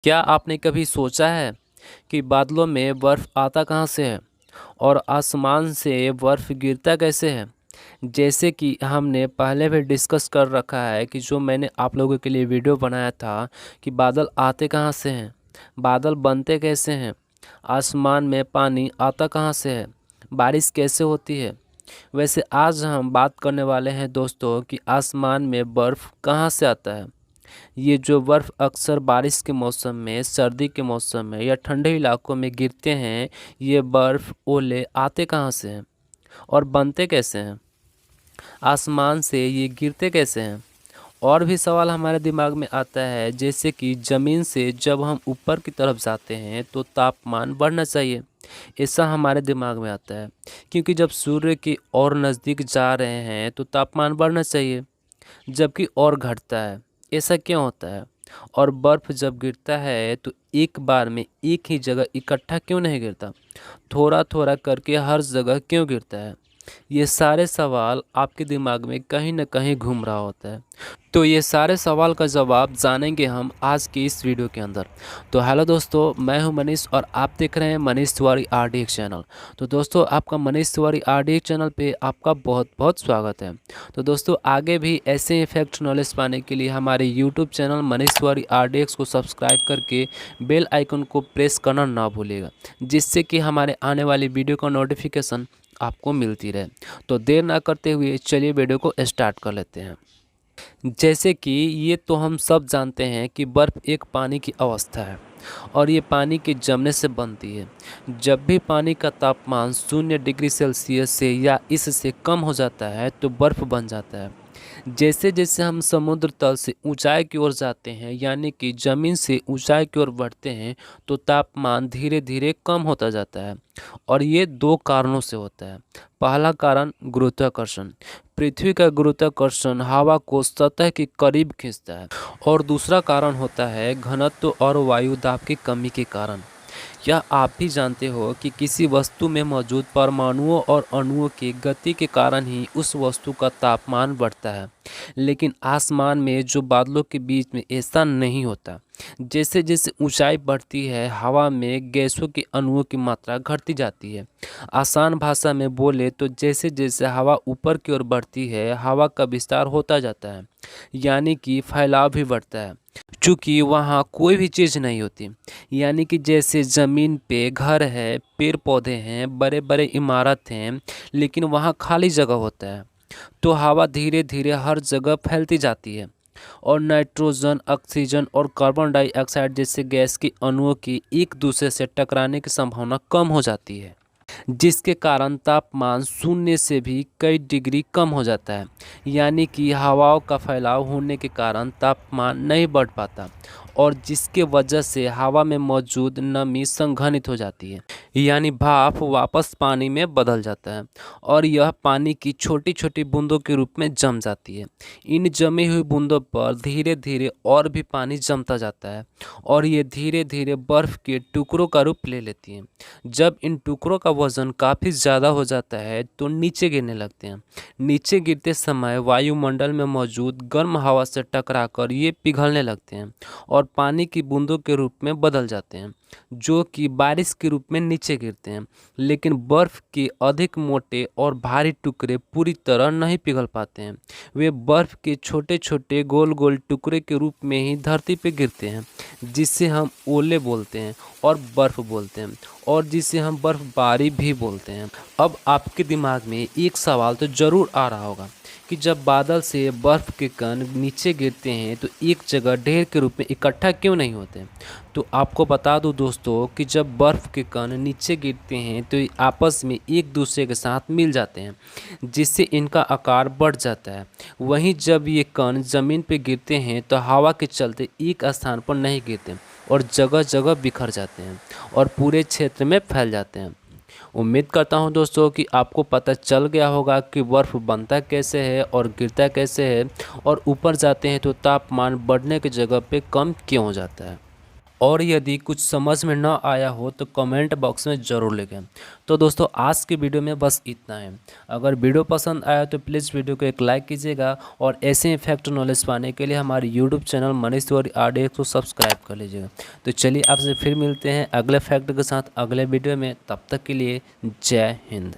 क्या आपने कभी सोचा है कि बादलों में बर्फ़ आता कहाँ से है और आसमान से बर्फ़ गिरता कैसे है? जैसे कि हमने पहले भी डिस्कस कर रखा है कि जो मैंने आप लोगों के लिए वीडियो बनाया था कि बादल आते कहाँ से हैं, बादल बनते कैसे हैं, आसमान में पानी आता कहाँ से है, बारिश कैसे होती है। वैसे आज हम बात करने वाले हैं दोस्तों कि आसमान में बर्फ़ कहाँ से आता है। ये जो बर्फ़ अक्सर बारिश के मौसम में, सर्दी के मौसम में या ठंडे इलाकों में गिरते हैं, ये बर्फ़ ओले आते कहाँ से हैं और बनते कैसे हैं? आसमान से ये गिरते कैसे हैं? और भी सवाल हमारे दिमाग में आता है, जैसे कि ज़मीन से जब हम ऊपर की तरफ जाते हैं तो तापमान बढ़ना चाहिए। ऐसा हमारे दिमाग में आता है, क्योंकि जब सूर्य की और नज़दीक जा रहे हैं तो तापमान बढ़ना चाहिए, जबकि और घटता है। ऐसा क्यों होता है? और बर्फ़ जब गिरता है तो एक बार में एक ही जगह इकट्ठा क्यों नहीं गिरता? थोड़ा-थोड़ा करके हर जगह क्यों गिरता है? ये सारे सवाल आपके दिमाग में कहीं न कहीं घूम रहा होता है। तो ये सारे सवाल का जवाब जानेंगे हम आज की इस वीडियो के अंदर। तो हेलो दोस्तों, मैं हूं मनीष और आप देख रहे हैं मनीष तिवारी आरडीएक्स चैनल। तो दोस्तों, आपका मनीष तिवारी आरडीएक्स चैनल पे आपका बहुत-बहुत स्वागत है। तो दोस्तों, आगे भी ऐसे फैक्ट नॉलेज पाने के लिए हमारे YouTube channel Manish Tiwari RDX को सब्सक्राइब करके बेल आइकन को प्रेस करना ना भूलिएगा, जिससे कि हमारे आने वाली वीडियो का नोटिफिकेशन आपको मिलती रहे। तो देर ना करते हुए चलिए वीडियो को स्टार्ट कर लेते हैं। जैसे कि ये तो हम सब जानते हैं कि बर्फ़ एक पानी की अवस्था है और ये पानी के जमने से बनती है। जब भी पानी का तापमान 0 डिग्री सेल्सियस से या इससे कम हो जाता है तो बर्फ़ बन जाता है। जैसे जैसे हम समुद्र तल से ऊंचाई की ओर जाते हैं, यानी कि ज़मीन से ऊंचाई की ओर बढ़ते हैं, तो तापमान धीरे धीरे कम होता जाता है और ये दो कारणों से होता है। पहला कारण गुरुत्वाकर्षण। पृथ्वी का गुरुत्वाकर्षण हवा को सतह के करीब खींचता है। और दूसरा कारण होता है घनत्व और वायु दाब की कमी के कारण। क्या आप भी जानते हो कि किसी वस्तु में मौजूद परमाणुओं और अणुओं की गति के कारण ही उस वस्तु का तापमान बढ़ता है, लेकिन आसमान में जो बादलों के बीच में ऐसा नहीं होता। जैसे जैसे ऊंचाई बढ़ती है, हवा में गैसों के अणुओं की मात्रा घटती जाती है। आसान भाषा में बोले तो जैसे जैसे हवा ऊपर की ओर बढ़ती है, हवा का विस्तार होता जाता है, यानी कि फैलाव भी बढ़ता है। चूँकि वहाँ कोई भी चीज़ नहीं होती, यानी कि जैसे ज़मीन पे घर है, पेड़ पौधे हैं, बड़े बड़े इमारत हैं, लेकिन वहाँ खाली जगह होता है, तो हवा धीरे धीरे हर जगह फैलती जाती है और नाइट्रोजन, ऑक्सीजन और कार्बन डाइऑक्साइड जैसे गैस के अणुओं की एक दूसरे से टकराने की संभावना कम हो जाती है, जिसके कारण तापमान शून्य से भी कई डिग्री कम हो जाता है। यानी कि हवाओं का फैलाव होने के कारण तापमान नहीं बढ़ पाता और जिसके वजह से हवा में मौजूद नमी संघनित हो जाती है, यानी भाप वापस पानी में बदल जाता है और यह पानी की छोटी छोटी बूंदों के रूप में जम जाती है। इन जमी हुई बूंदों पर धीरे धीरे और भी पानी जमता जाता है और ये धीरे धीरे बर्फ़ के टुकड़ों का रूप ले लेती हैं। जब इन टुकड़ों का वज़न काफ़ी ज़्यादा हो जाता है तो नीचे गिरने लगते हैं। नीचे गिरते समय वायुमंडल में मौजूद गर्म हवा से टकराकर ये पिघलने लगते हैं और पानी की बूंदों के रूप में बदल जाते हैं, जो कि बारिश के रूप में नीचे गिरते हैं। लेकिन बर्फ़ के अधिक मोटे और भारी टुकड़े पूरी तरह नहीं पिघल पाते हैं। वे बर्फ़ के छोटे छोटे गोल गोल टुकड़े के रूप में ही धरती पर गिरते हैं, जिसे हम ओले बोलते हैं और बर्फ़ बोलते हैं, और जिसे हम बर्फ़बारी भी बोलते हैं। अब आपके दिमाग में एक सवाल तो ज़रूर आ रहा होगा कि जब बादल से बर्फ़ के कण नीचे गिरते हैं तो एक जगह ढेर के रूप में इकट्ठा क्यों नहीं होते? तो आपको बता दूं दोस्तों कि जब बर्फ़ के कण नीचे गिरते हैं तो ये आपस में एक दूसरे के साथ मिल जाते हैं, जिससे इनका आकार बढ़ जाता है। वहीं जब ये कण ज़मीन पर गिरते हैं तो हवा के चलते एक स्थान पर नहीं गिरते और जगह जगह बिखर जाते हैं और पूरे क्षेत्र में फैल जाते हैं। उम्मीद करता हूं दोस्तों कि आपको पता चल गया होगा कि बर्फ़ बनता कैसे है और गिरता कैसे है, और ऊपर जाते हैं तो तापमान बढ़ने की जगह पे कम क्यों हो जाता है। और यदि कुछ समझ में ना आया हो तो कमेंट बॉक्स में ज़रूर लिखें। तो दोस्तों आज की वीडियो में बस इतना है। अगर वीडियो पसंद आया तो प्लीज़ वीडियो को एक लाइक कीजिएगा और ऐसे ही फैक्ट नॉलेज पाने के लिए हमारे YouTube channel Manish Tiwari RDX को सब्सक्राइब कर लीजिएगा। तो चलिए आपसे फिर मिलते हैं अगले फैक्ट के साथ अगले वीडियो में। तब तक के लिए जय हिंद।